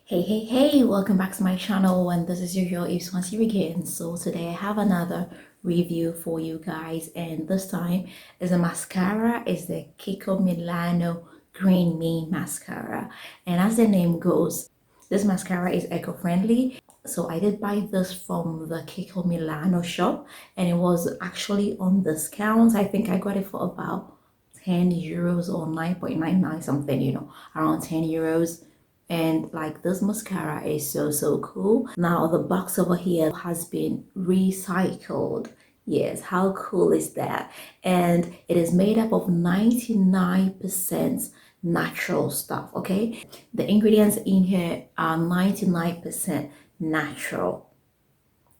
Hey, welcome back to my channel, and this is your girl Eve Swansea again. So today I have another review for you guys, and this time is a mascara. Is the Kiko Milano Green Me Mascara, and as the name goes, this mascara is eco-friendly. So I did buy this from the Kiko Milano shop, and it was actually on discount. I think I got it for about 10 euros or 9.99 something, around 10 euros. And like, this mascara is so cool. Now the box over here has been recycled. Yes, how cool is that? And it is made up of 99% natural stuff. Okay, the ingredients in here are 99% natural.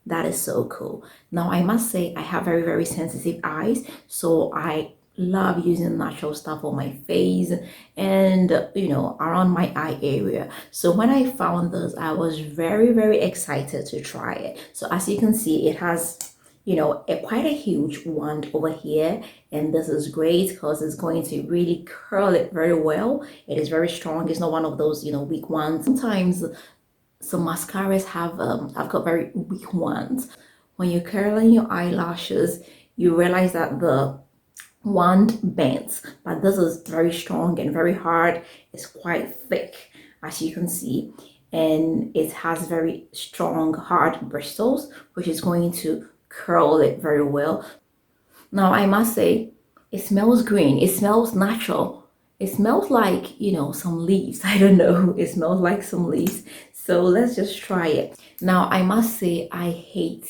That is so cool. Now I must say I have very sensitive eyes, so I love using natural stuff on my face and around my eye area. So when I found this, I was very excited to try it. So as you can see, it has quite a huge wand over here, and this is great because it's going to really curl it very well. It is very strong. It's not one of those weak ones. Sometimes some mascaras have got very weak ones. When you're curling your eyelashes, you realize that the wand bends, but this is very strong and very hard. It's quite thick, as you can see, and it has very strong hard bristles, which is going to curl it very well. Now I must say, it smells green, it smells natural, it smells like some leaves. I don't know, it smells like some leaves. So let's just try it. Now I must say, I hate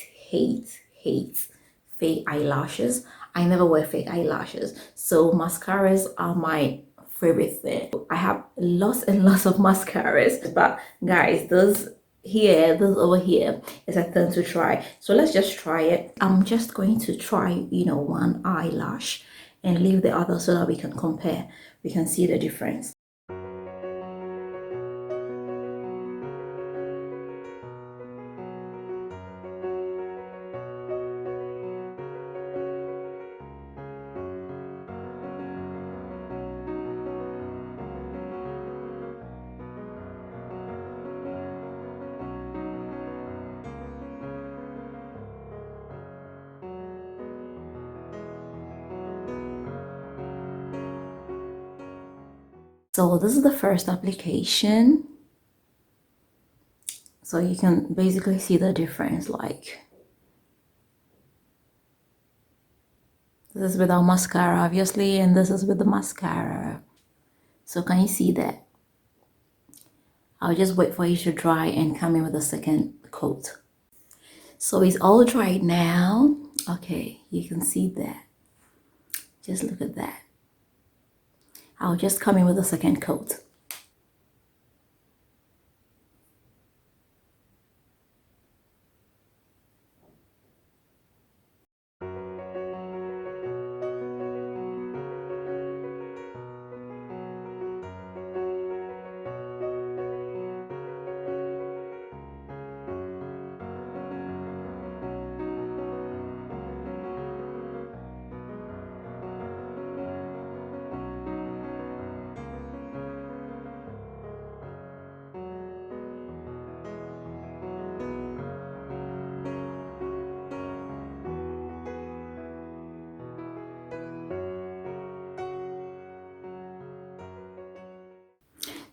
fake eyelashes. I never wear fake eyelashes, so mascaras are my favorite thing. I have lots and lots of mascaras, but guys, this over here is a thing to try. So let's just try it. I'm just going to try one eyelash and leave the other so that we can compare, we can see the difference. So this is the first application. So you can basically see the difference. Like, this is without mascara, obviously, and this is with the mascara. So can you see that? I'll just wait for it to dry and come in with a second coat. So it's all dried now. Okay, you can see that. Just look at that. I'll just come in with a second coat.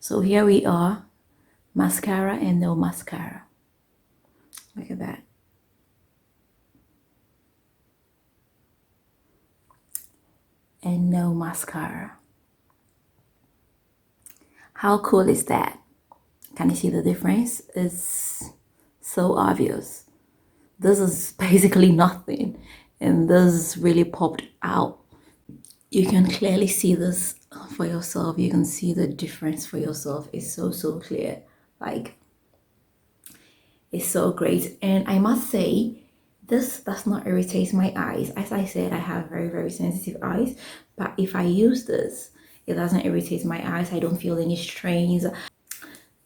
So here we are, mascara and no mascara. Look at that. And no mascara. How cool is that? Can you see the difference? It's so obvious. This is basically nothing, and this really popped out. You can clearly see this for yourself. You can see the difference for yourself. It's so clear. Like, it's so great. And I must say, this does not irritate my eyes. As I said, I have very sensitive eyes, but if I use this, it doesn't irritate my eyes. I don't feel any strains.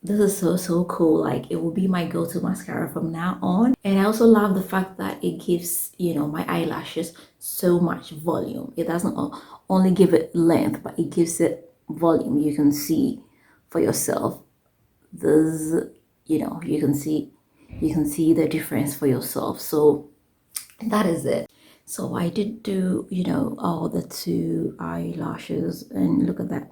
This is so cool. Like, it will be my go-to mascara from now on. And I also love the fact that it gives my eyelashes so much volume. It doesn't only give it length, but it gives it volume. You can see for yourself this, you can see the difference for yourself. So that is it. So I did do, all the two eyelashes, and look at that.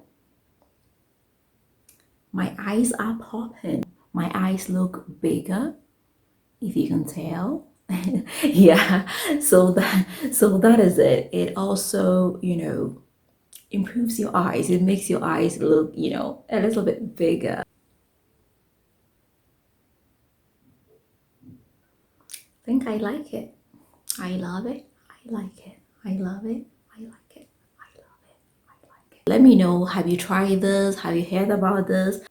My eyes are popping. My eyes look bigger, if you can tell. Yeah. So that is it. It also, improves your eyes. It makes your eyes look, a little bit bigger. I think I like it. I love it. I like it. I love it. I like it. I love it. I like it. Let me know, have you tried this? Have you heard about this?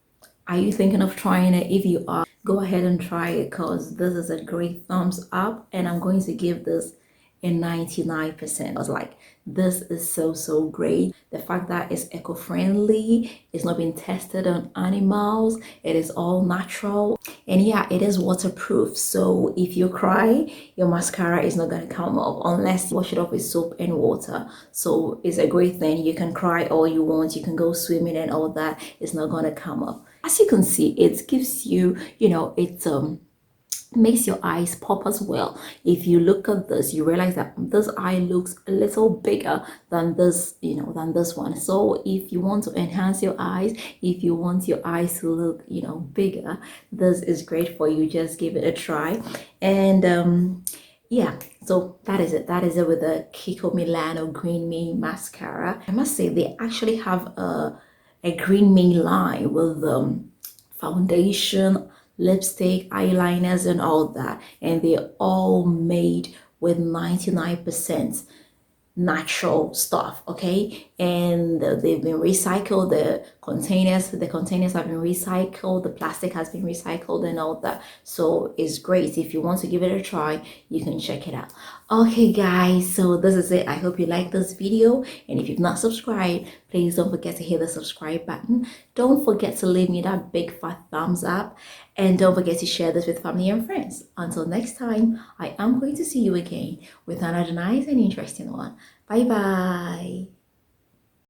Are you thinking of trying it? If you are, go ahead and try it, because this is a great thumbs up, and I'm going to give this a 99%. I was like, this is so great. The fact that it's eco-friendly, it's not been tested on animals, it is all natural, and yeah, it is waterproof. So if you cry, your mascara is not going to come up unless you wash it off with soap and water. So it's a great thing. You can cry all you want, you can go swimming and all that, it's not going to come up. As you can see, it gives you, it makes your eyes pop as well. If you look at this, you realize that this eye looks a little bigger than this, than this one. So if you want to enhance your eyes, if you want your eyes to look, bigger, this is great for you. Just give it a try. And yeah, so that is it. That is it with the Kiko Milano Green Me mascara. I must say, they actually have a green me line with foundation, lipstick, eyeliners, and all that, and they're all made with 99% natural stuff. Okay, and they've been recycled. The containers have been recycled, the plastic has been recycled, and all that. So it's great. If you want to give it a try, you can check it out. Okay guys, so this is it. I hope you like this video, and if you've not subscribed, please don't forget to hit the subscribe button. Don't forget to leave me that big fat thumbs up, and don't forget to share this with family and friends. Until next time, I am going to see you again with another nice and interesting one. Bye bye.